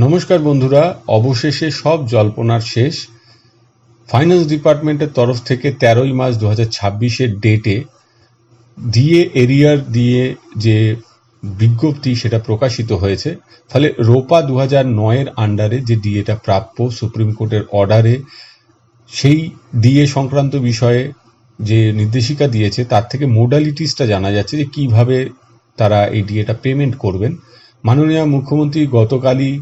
নমস্কার বন্ধুরা, অবশেষে সব জল্পনার শেষ। ফাইন্যান্স ডিপার্টমেন্টের তরফ থেকে 13ই মার্চ 2026-এর ডেটে ডিএ এরিয়ার দিয়ে যে বিজ্ঞপ্তি সেটা প্রকাশিত হয়েছে। ফলে রোপা 2009-এর আন্ডারে যে ডিএটা প্রাপ্য সুপ্রিম কোর্টের অর্ডারে, সেই ডিএ সংক্রান্ত বিষয়ে যে নির্দেশিকা দিয়েছে তার থেকে মোডালিটিসটা জানা যাচ্ছে যে কিভাবে তারা এই ডিএটা পেমেন্ট করবেন। মাননীয় মুখ্যমন্ত্রী গতকালই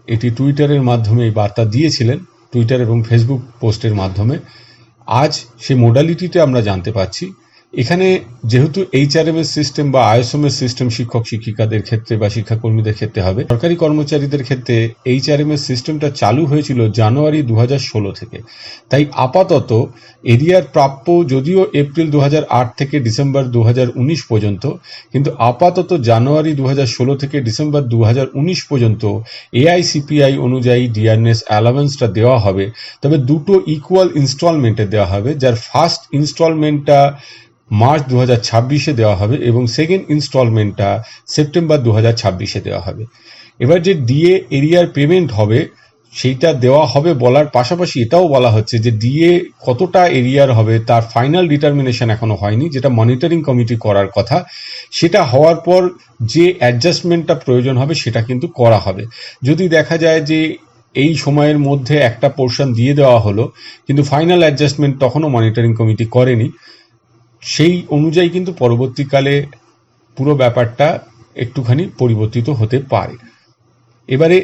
এটি টুইটারের মাধ্যমে এই বার্তা দিয়েছিলেন, টুইটার এবং ফেসবুক পোস্টের মাধ্যমে। আজ সেই মোডালিটিটা আমরা জানতে পাচ্ছি। এখানে যেহেতু এইচআরএমএস সিস্টেম বা আইএসএমএস সিস্টেম শিক্ষক শিক্ষিকাদের ক্ষেত্রে বা শিক্ষাকর্মীদের ক্ষেত্রে হবে, সরকারি কর্মচারীদের ক্ষেত্রে এইচআরএমএস সিস্টেমটা চালু হয়েছিল জানুয়ারি 2016 থেকে। তাই আপাতত এরিয়ার প্রাপ্য যদিও এপ্রিল 2008 থেকে ডিসেম্বর 2019 পর্যন্ত, কিন্তু আপাতত জানুয়ারি 2016 থেকে ডিসেম্বর 2019 পর্যন্ত এআইসিপিআই অনুযায়ী ডিআরএস অ্যালাওয়েন্সটা দেওয়া হবে। তবে দুটো ইকুয়াল ইনস্টলমেন্টে দেওয়া হবে, যার ফার্স্ট ইনস্টলমেন্টটা মার্চ 2026-এ দেওয়া হবে এবং সেকেন্ড ইনস্টলমেন্টটা সেপ্টেম্বর 2026-এ দেওয়া হবে। এবার যে ডিএ এরিয়ার পেমেন্ট হবে সেইটা দেওয়া হবে বলার পাশাপাশি এটাও বলা হচ্ছে যে ডিএ কতটা এরিয়ার হবে তার ফাইনাল ডিটারমিনেশন এখনো হয়নি, যেটা মনিটরিং কমিটি করার কথা। সেটা হওয়ার পর যে অ্যাডজাস্টমেন্টটা প্রয়োজন হবে সেটা কিন্তু করা হবে। যদি দেখা যায় যে এই সময়ের মধ্যে একটা পোর্শন দিয়ে দেওয়া হলো কিন্তু ফাইনাল অ্যাডজাস্টমেন্ট তখনও মনিটরিং কমিটি করেনি, সেই অনুযায়ী কিন্তু পরবর্তীকালে পুরো ব্যাপারটা একটুখানি পরিবর্তিত হতে পারে। এবারে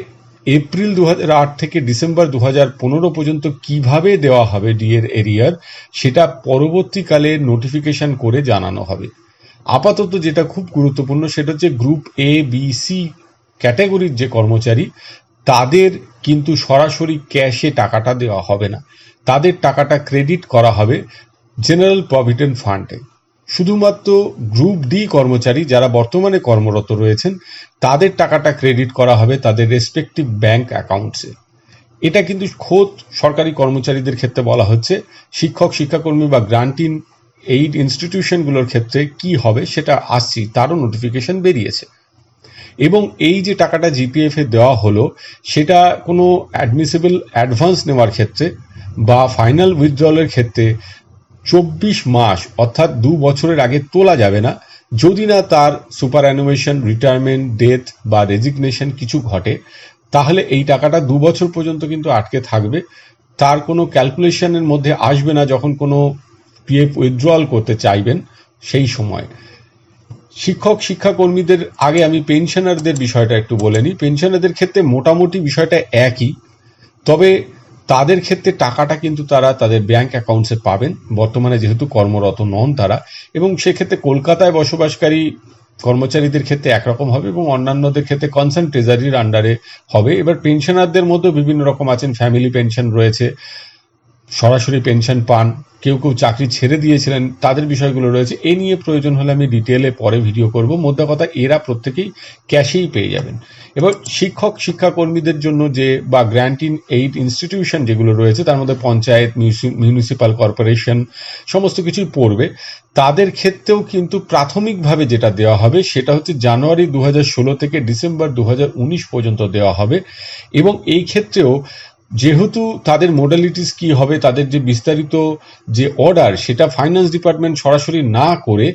এপ্রিল 2008 থেকে ডিসেম্বর 2015 পর্যন্ত কিভাবে দেওয়া হবে ডিএর এরিয়ার, সেটা পরবর্তীকালে নোটিফিকেশন করে জানানো হবে। আপাতত যেটা খুব গুরুত্বপূর্ণ সেটা হচ্ছে গ্রুপ এ বি সি ক্যাটাগরির যে কর্মচারী, তাদের কিন্তু সরাসরি ক্যাশে টাকাটা দেওয়া হবে না। তাদের টাকাটা ক্রেডিট করা হবে জেনারেল প্রভিডেন্ট ফান্ডে। শুধুমাত্র গ্রুপ ডি কর্মচারী যারা বর্তমানে কর্মরত রয়েছেন তাদের টাকাটা ক্রেডিট করা হবে তাদের রেসপেক্টিভ ব্যাংক অ্যাকাউন্টসে। এটা কিন্তু খোদ সরকারি কর্মচারীদের ক্ষেত্রে বলা হচ্ছে। শিক্ষক শিক্ষাকর্মী বা গ্রান্টিং এইড ইনস্টিটিউশনগুলোর ক্ষেত্রে কি হবে সেটা আসছি, তারও নোটিফিকেশন বেরিয়েছে। এবং এই যে টাকাটা জিপিএফ এ দেওয়া হলো সেটা কোনো অ্যাডমিসিবল অ্যাডভান্স নেওয়ার ক্ষেত্রে বা ফাইনাল উইথড্রলের ক্ষেত্রে 24 মাস অর্থাৎ 2 বছরের আগে তোলা যাবে না, যদি না তার সুপার অ্যানুয়েশন, রিটায়ারমেন্ট, ডেথ বা রেজিগনেশন কিছু ঘটে। তাহলে এই টাকাটা 2 বছর পর্যন্ত কিন্তু আটকে থাকবে, তার কোনো ক্যালকুলেশনের মধ্যে আসবে না যখন কোনো পিএফ উইথড্রল করতে চাইবেন সেই সময়। শিক্ষক শিক্ষাকর্মীদের আগে আমি পেনশনারদের বিষয়টা একটু বলে নিই। পেনশনারদের ক্ষেত্রে মোটামুটি বিষয়টা একই, তবে তাদের ক্ষেত্রে টাকাটা কিন্তু তারা তাদের ব্যাংক অ্যাকাউন্টসে পাবেন বর্তমানে যেহেতু কর্মরত নন তারা, এবং সেক্ষেত্রে কলকাতায় বসবাসকারী কর্মচারীদের ক্ষেত্রে একরকম হবে এবং অন্যান্যদের ক্ষেত্রে কনসার্ন ট্রেজারির আন্ডারে হবে। এবার পেনশনারদের মধ্যেও বিভিন্ন রকম আছেন, ফ্যামিলি পেনশন রয়েছে, সরাসরি পেনশন পান, কেউ কেউ চাকরি ছেড়ে দিয়েছিলেন, তাদের বিষয়গুলো রয়েছে। এ নিয়ে প্রয়োজন হলে আমি ডিটেলে পরে ভিডিও করব। মোদ্দা কথা এরা প্রত্যেকেই ক্যাশেই পেয়ে যাবেন। এবার শিক্ষক শিক্ষাকর্মীদের জন্য যে বা গ্র্যান্টিং এইড ইনস্টিটিউশন যেগুলো রয়েছে তার মধ্যে পঞ্চায়েত, মিউনিসিপাল কর্পোরেশন সমস্ত কিছুই পড়বে। তাদের ক্ষেত্রেও কিন্তু প্রাথমিকভাবে যেটা দেওয়া হবে সেটা হচ্ছে জানুয়ারি 2016 থেকে ডিসেম্বর 2019 পর্যন্ত দেওয়া হবে। এবং এই ক্ষেত্রেও যেহেতু তাদের মোডালিটিস কি হবে, তাদের যে বিস্তারিত যে অর্ডার সেটা ফাইন্যান্স ডিপার্টমেন্ট সরাসরি না করে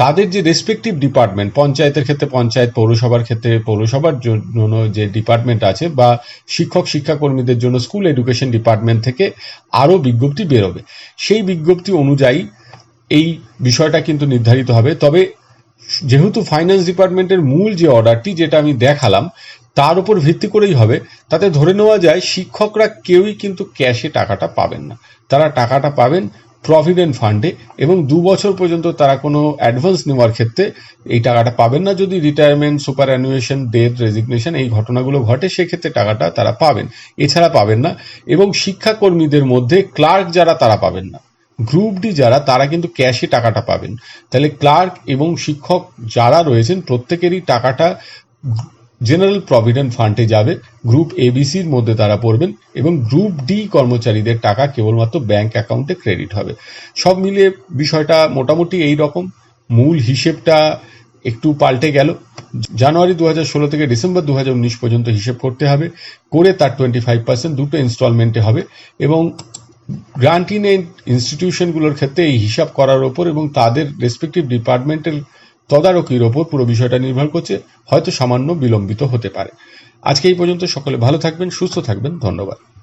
তাদের যে রেসপেক্টিভ ডিপার্টমেন্ট, পঞ্চায়েতের ক্ষেত্রে পঞ্চায়েত, পৌরসভার ক্ষেত্রে পৌরসভার জন্য যে ডিপার্টমেন্ট আছে বা শিক্ষক শিক্ষাকর্মীদের জন্য স্কুল এডুকেশন ডিপার্টমেন্ট থেকে আরও বিজ্ঞপ্তি বেরোবে। সেই বিজ্ঞপ্তি অনুযায়ী এই বিষয়টা কিন্তু নির্ধারিত হবে। তবে যেহেতু ফাইন্যান্স ডিপার্টমেন্টের মূল যে অর্ডারটি যেটা আমি দেখালাম তার উপর ভিত্তি করেই হবে, তাতে ধরে নেওয়া যায় শিক্ষকরা কেউই কিন্তু ক্যাশে টাকাটা পাবেন না। তারা টাকাটা পাবেন প্রভিডেন্ট ফান্ডে এবং 2 বছর পর্যন্ত তারা কোনো অ্যাডভান্স নেওয়ার ক্ষেত্রে এই টাকাটা পাবেন না। যদি রিটায়ারমেন্ট, সুপার অ্যানুয়েশন, ডেথ, রেজিগনেশন এই ঘটনাগুলো ঘটে সেক্ষেত্রে টাকাটা তারা পাবেন, এছাড়া পাবেন না। এবং শিক্ষাকর্মীদের মধ্যে ক্লার্ক যারা তারা পাবেন না, গ্রুপ ডি যারা তারা কিন্তু ক্যাশে টাকাটা পাবেন। তাহলে ক্লার্ক এবং শিক্ষক যারা রয়েছেন প্রত্যেকেরই টাকাটা জেনারেল প্রভিডেন্ট ফান্ডে যাবে, গ্রুপ এবিসির মধ্যে তারা পড়বেন এবং গ্রুপ ডি কর্মচারীদের টাকা কেবলমাত্র ব্যাংক অ্যাকাউন্টে ক্রেডিট হবে। সব মিলিয়ে বিষয়টা মোটামুটি এই রকম। মূল হিসেবটা একটু পাল্টে গেল। জানুয়ারি 2016 থেকে ডিসেম্বর 2019 পর্যন্ত হিসেব করতে হবে, করে তার 25% দুটো ইনস্টলমেন্টে হবে। এবং গ্রান্টিং ইনস্টিটিউশনগুলোর ক্ষেত্রে এই হিসাব করার ওপর এবং তাদের রেসপেক্টিভ ডিপার্টমেন্টের তদারকির ওপর পুরো বিষয়টা নির্ভর করছে, হয়তো সামান্য বিলম্বিত হতে পারে। আজকে এই পর্যন্ত, সকলে ভালো থাকবেন, সুস্থ থাকবেন, ধন্যবাদ।